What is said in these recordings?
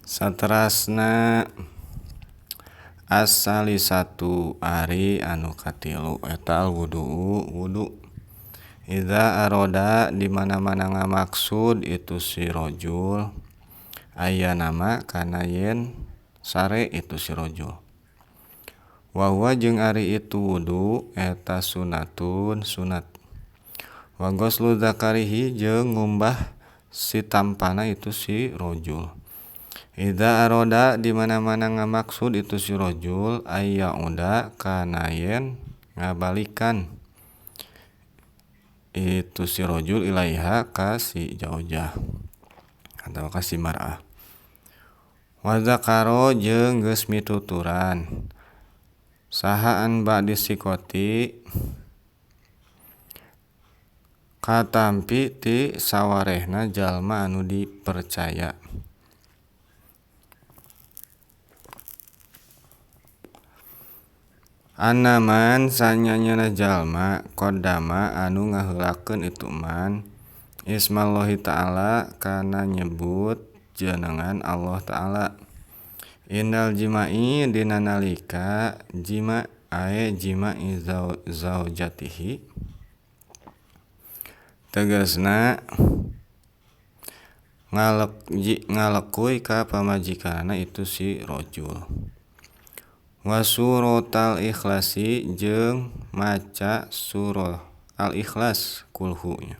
Saterasna asali satu ari anu katilu eta wudu. Idza aroda di mana-mana ngamaksud itu si rojul aya nama kana yen sare itu si rojul. Wa huwa jeung ari itu wudu eta sunatun sunat. Wa ghuslu dzakarihi jeung ngumbah si tampana itu si rojul. Idza aroda di mana-mana ngamaksud itu si rojul aya uda kana yen ngabalikan itu si rojul ilaiha ka si zaujah atau ka si mar'ah. Wa zakaro jeung geus mituturan saha an ba'di sikoti katampi ti sawarehna jalma anu dipercaya. Anaman sanyanyana jalma qaddama anu ngaheulakeun itu man ismallahi ta'ala kana nyebut jenengan Allah ta'ala. Innal jima'i dina nalika jima' jima'i zaujatihi tegasna ngalekuy ka pamajikanna itu si rojul. Wa suratal ikhlasi jeung maca surah al-ikhlas kulhu nya.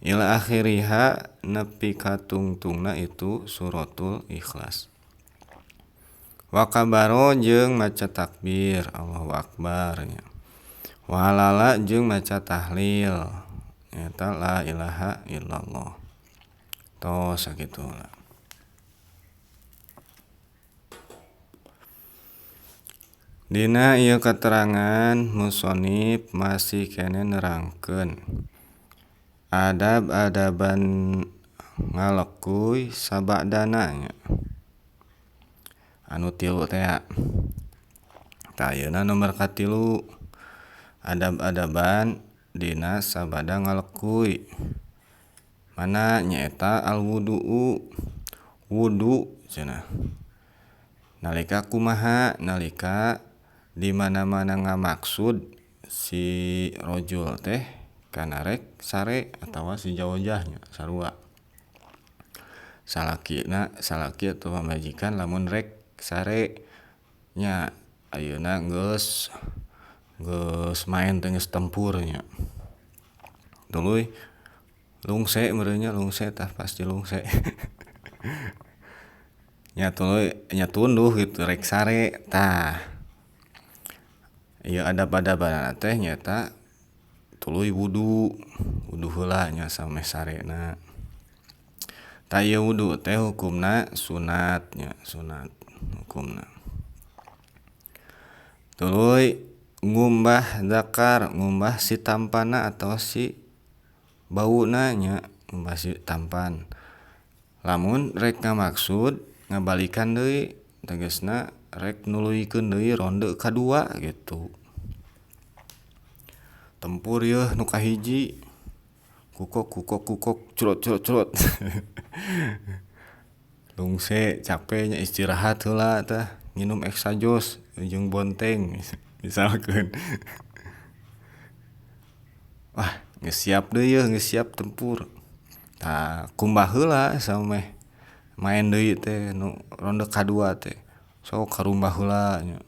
Ila akhiriha nepi ka tungtungna itu suratul ikhlas. Wa kabaro jeung maca takbir Allahu akbar nya. Wa halala jeung maca tahlil eta la ilaha illallah. Tos sakitu lah. Dina ieu katerangan musonif masih kene nerangkeun adab-adaban ngalekuy sabadana nya. Anu tilu teh. Tah ayeuna nomor katilu adab-adaban dina sabada ngalekuy. Mana nyaeta al-wudu'u. Wudu cenah. Nalika kumaha? Nalika di mana-mana ngamaksud si rojul teh kana rek sare atawa si zaujahnya sarua. Salaki atawa majikan lamun rek sare nya ayeuna geus maen teh geus tempur nya. Tuluy lungse meureunnya lungse tah pasti lungse. Nya tuluy nya tunduh gitu rek sare tah. Ieu adab-adabanna teh nyaeta tuluy wudu heula nya sameh sarena. Tah ieu wudu teh hukumna sunat nya, sunat hukumna. Tuluy ngumbah zakar, ngumbah si tampana atau si bauna nya, ngumbah si tampan. Lamun rek ngamaksud ngabalikan deui tegasna rek nuluykeun deui ronde kadua gitu. Tempur yeuh nu kahiji kukok curot. Lungse capek nya istirahat heula tah nginum Exajos jeung Bonteng misalkeun. Wah geus siap deui yeuh geus siap tempur. Tah kumbah heula sameh maen deui teh nu ronde kadua teh. Sok karumbah heula nya.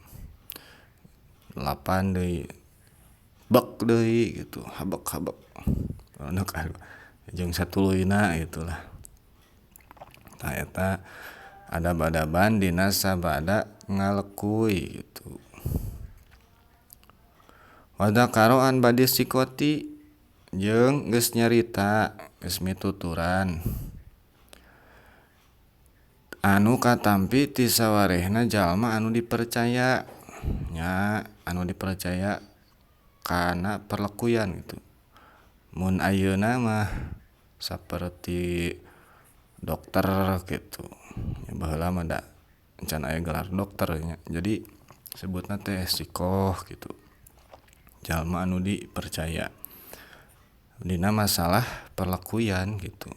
Lapan deui. Bek deui gitu, habek. Ronde kadua. Jeung satuluyna gitulah. Tah eta adab-adaban dina sabada ngalekuy gitu. Wa dzakaro an ba'di sikoti jeung geus nyarita, geus mituturan anu katampi ti sawarehna jalma anu dipercaya nya, anu dipercaya kana perlekuyan gitu. Mun ayeuna mah saperti dokter gitu. Baheula mah da encan aya gelar dokter nya. Jadi sebutna teh psikoh gitu. Jalma anu dipercaya dina masalah perlekuyan gitu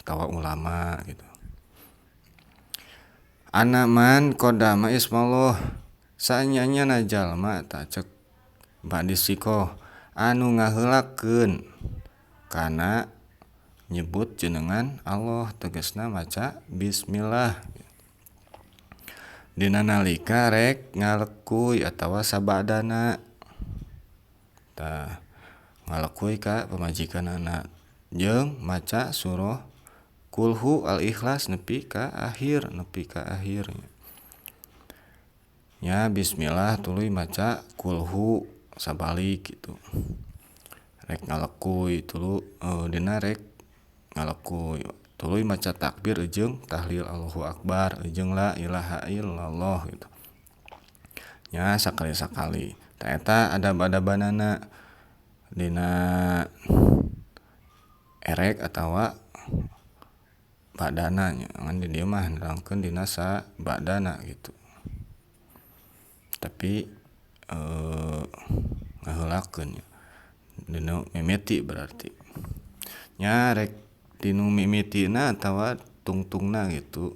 atawa ulama gitu. Anaman kodama ismallah sanyanyana jalma ta cek ba'di sikoh anu ngaheulakeun kana nyebut jenengan Allah tegasna maca bismillah dina nalika rek ngalekuy atawa sabadana tah ngalekuy ka pamajikanana jeung maca surah kulhu al-ikhlas nepi ka akhir nya bismillah tuluy maca kulhu sabalik gitu rek ngalekuy dina rek ngalekuy tuluy maca takbir jeung tahlil Allahu Akbar jeung la ilaha illallah gitu nya sakali-sakali tah eta adab-adabanana dina erek atawa badana nya ngan di dieu mah nerangkeun dina sabadana gitu tapi ngaheulakeun dina mimiti berarti nya rek dinu mimitina atawa tungtungna gitu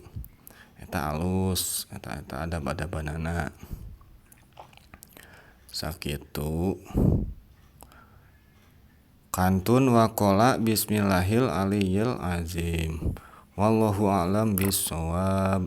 eta alus eta adab-adabanana sakitu kantun waqala bismillahil aliyyil azim wallahu a'lam bissawab.